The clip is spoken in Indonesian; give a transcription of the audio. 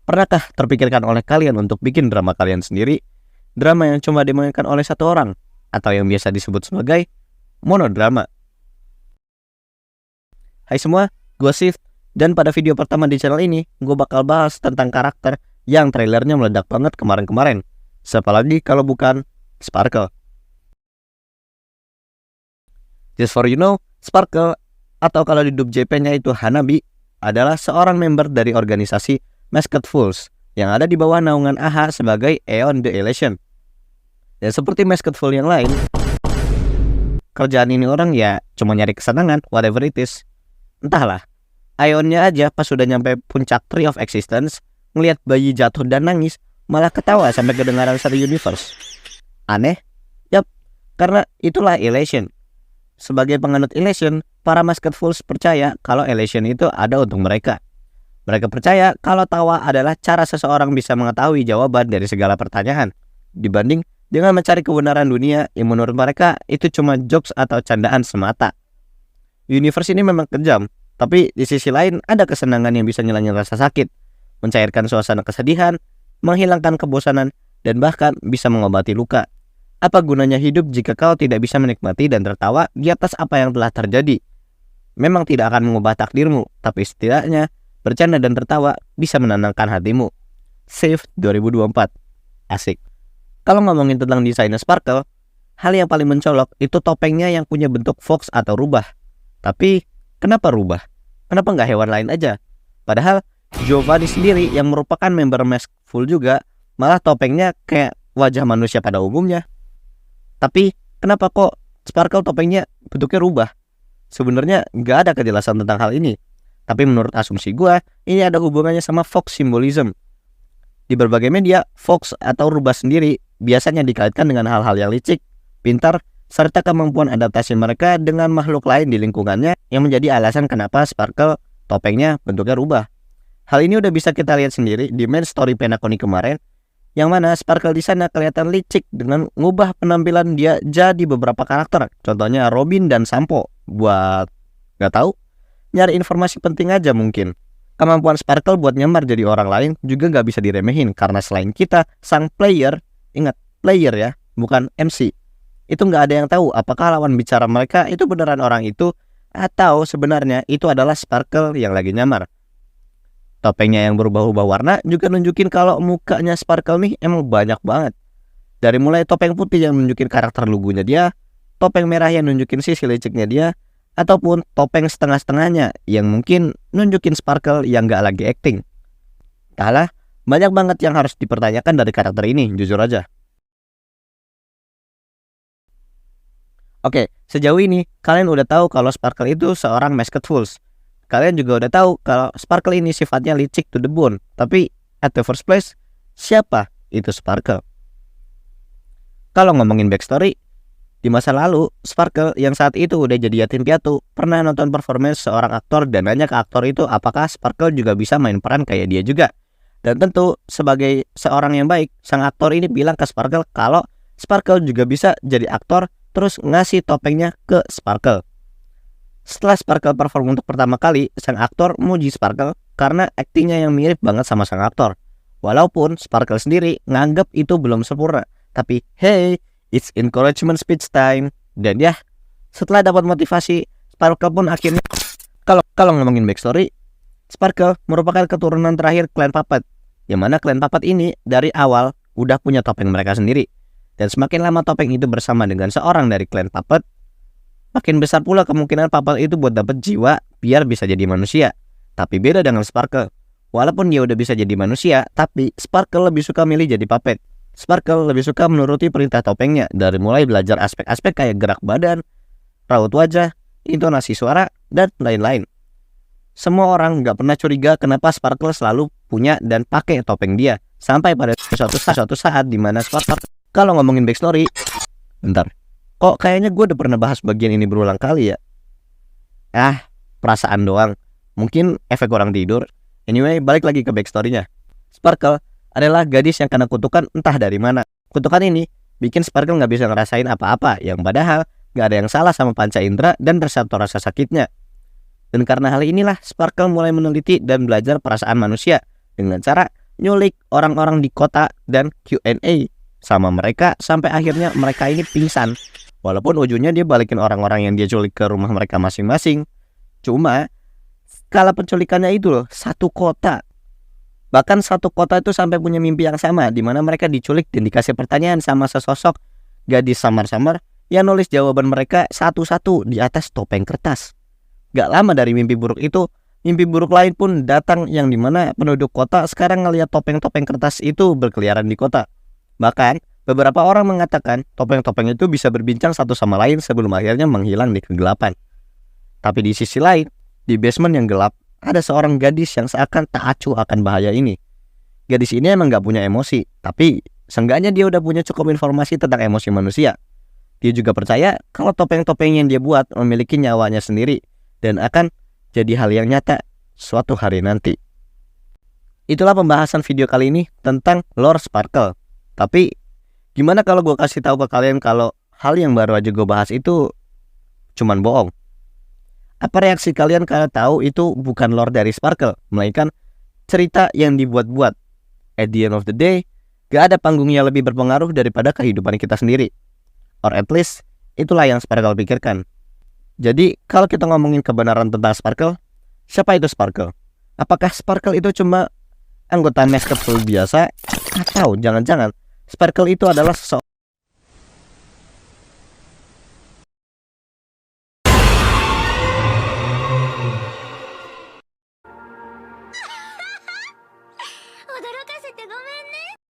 Pernahkah terpikirkan oleh kalian untuk bikin drama kalian sendiri? Drama yang cuma dimainkan oleh satu orang, atau yang biasa disebut sebagai monodrama. Hai semua, gue Sif, dan pada video pertama di channel ini, gue bakal bahas tentang karakter yang trailernya meledak banget kemarin-kemarin. Siapa lagi kalau bukan Sparkle. Just for you know, Sparkle, atau kalau di dub JP-nya itu Hanabi, adalah seorang member dari organisasi Masked Fools yang ada di bawah naungan AHA sebagai Aeon The Elation. Dan seperti Masked Fool yang lain, kerjaan ini orang ya cuma nyari kesenangan, whatever it is. Entahlah, Aeonnya aja pas sudah nyampe puncak Tree of Existence, ngelihat bayi jatuh dan nangis, malah ketawa sampai kedengaran satu universe. Aneh? Yap, karena itulah Elation. Sebagai penganut Elation, para Masked Fools percaya kalau Elation itu ada untuk mereka. Mereka percaya kalau tawa adalah cara seseorang bisa mengetahui jawaban dari segala pertanyaan, dibanding dengan mencari kebenaran dunia yang menurut mereka itu cuma jokes atau candaan semata. Universe ini memang kejam, tapi di sisi lain ada kesenangan yang bisa ngilangin rasa sakit, mencairkan suasana kesedihan, menghilangkan kebosanan, dan bahkan bisa mengobati luka. Apa gunanya hidup jika kau tidak bisa menikmati dan tertawa di atas apa yang telah terjadi? Memang tidak akan mengubah takdirmu, tapi setidaknya bercanda dan tertawa bisa menenangkan hatimu. Save 2024. Asik. Kalau ngomongin tentang desainnya Sparkle, hal yang paling mencolok itu topengnya yang punya bentuk fox atau rubah. Tapi, kenapa rubah? Kenapa nggak hewan lain aja? Padahal, Giovanni sendiri yang merupakan member Masked Fool juga, malah topengnya kayak wajah manusia pada umumnya. Tapi, kenapa kok Sparkle topengnya bentuknya rubah? Sebenarnya nggak ada kejelasan tentang hal ini. Tapi menurut asumsi gue, ini ada hubungannya sama fox symbolism. Di berbagai media, fox atau rubah sendiri biasanya dikaitkan dengan hal-hal yang licik, pintar, serta kemampuan adaptasi mereka dengan makhluk lain di lingkungannya yang menjadi alasan kenapa Sparkle topengnya bentuknya rubah. Hal ini udah bisa kita lihat sendiri di main story Penacony kemarin, yang mana Sparkle di sana kelihatan licik dengan ngubah penampilan dia jadi beberapa karakter. Contohnya Robin dan Sampo. Buat nggak tahu, nyari informasi penting aja mungkin. Kemampuan Sparkle buat nyamar jadi orang lain juga nggak bisa diremehin, karena selain kita, sang player, ingat player ya, bukan MC, itu nggak ada yang tahu apakah lawan bicara mereka itu beneran orang itu, atau sebenarnya itu adalah Sparkle yang lagi nyamar. Topengnya yang berubah-ubah warna juga nunjukin kalau mukanya Sparkle nih emang banyak banget. Dari mulai topeng putih yang nunjukin karakter lugunya dia, topeng merah yang nunjukin sisi liciknya dia, ataupun topeng setengah-setengahnya yang mungkin nunjukin Sparkle yang gak lagi acting. Entahlah, banyak banget yang harus dipertanyakan dari karakter ini, jujur aja. Oke, sejauh ini kalian udah tahu kalau Sparkle itu seorang Masked Fools. Kalian juga udah tahu kalau Sparkle ini sifatnya licik to the bone. Tapi at the first place, siapa itu Sparkle? Kalau ngomongin backstory, di masa lalu, Sparkle yang saat itu udah jadi yatim piatu pernah nonton performance seorang aktor dan nanya ke aktor itu apakah Sparkle juga bisa main peran kayak dia juga. Dan tentu sebagai seorang yang baik, sang aktor ini bilang ke Sparkle kalau Sparkle juga bisa jadi aktor, terus ngasih topengnya ke Sparkle. Setelah Sparkle perform untuk pertama kali, sang aktor muji Sparkle karena aktingnya yang mirip banget sama sang aktor. Walaupun Sparkle sendiri nganggap itu belum sempurna, tapi hey, it's encouragement speech time. Dan ya, setelah dapat motivasi, Sparkle pun akhirnya, kalau ngomongin backstory, Sparkle merupakan keturunan terakhir klan Puppet, yang mana klan Puppet ini dari awal udah punya topeng mereka sendiri. Dan semakin lama topeng itu bersama dengan seorang dari klan Puppet, makin besar pula kemungkinan Puppet itu buat dapat jiwa biar bisa jadi manusia. Tapi beda dengan Sparkle. Walaupun dia udah bisa jadi manusia, tapi Sparkle lebih suka milih jadi Puppet. Sparkle lebih suka menuruti perintah topengnya, dari mulai belajar aspek-aspek kayak gerak badan, raut wajah, intonasi suara, dan lain-lain. Semua orang nggak pernah curiga kenapa Sparkle selalu punya dan pakai topeng dia, sampai pada suatu saat dimana Sparkle, kalau ngomongin backstory, bentar, kok kayaknya gue udah pernah bahas bagian ini berulang kali ya? Perasaan doang, mungkin efek orang tidur. Anyway, balik lagi ke backstorynya. Sparkle adalah gadis yang kena kutukan entah dari mana. Kutukan ini bikin Sparkle nggak bisa ngerasain apa-apa, yang padahal nggak ada yang salah sama panca indera dan reseptor rasa sakitnya. Dan karena hal inilah Sparkle mulai meneliti dan belajar perasaan manusia dengan cara nyulik orang-orang di kota dan Q&A sama mereka sampai akhirnya mereka ini pingsan. Walaupun ujungnya dia balikin orang-orang yang dia culik ke rumah mereka masing-masing. Cuma skala penculikannya itu loh, satu kota. Bahkan satu kota itu sampai punya mimpi yang sama, di mana mereka diculik dan dikasih pertanyaan sama sesosok gadis samar-samar yang nulis jawaban mereka satu-satu di atas topeng kertas. Gak lama dari mimpi buruk itu, mimpi buruk lain pun datang yang dimana penduduk kota sekarang ngelihat topeng-topeng kertas itu berkeliaran di kota. Bahkan beberapa orang mengatakan topeng-topeng itu bisa berbincang satu sama lain sebelum akhirnya menghilang di kegelapan. Tapi di sisi lain, di basement yang gelap, ada seorang gadis yang seakan tak acuh akan bahaya ini. Gadis ini emang gak punya emosi, tapi seenggaknya dia udah punya cukup informasi tentang emosi manusia. Dia juga percaya kalau topeng-topeng yang dia buat memiliki nyawanya sendiri dan akan jadi hal yang nyata suatu hari nanti. Itulah pembahasan video kali ini tentang lore Sparkle. Tapi gimana kalau gue kasih tahu ke kalian kalau hal yang baru aja gue bahas itu cuman bohong? Apa reaksi kalian kalau tahu itu bukan lore dari Sparkle, melainkan cerita yang dibuat-buat? At the end of the day, gak ada panggung yang lebih berpengaruh daripada kehidupan kita sendiri. Or at least, itulah yang Sparkle pikirkan. Jadi, kalau kita ngomongin kebenaran tentang Sparkle, siapa itu Sparkle? Apakah Sparkle itu cuma anggota Masked Fool biasa? Atau jangan-jangan Sparkle itu adalah seseorang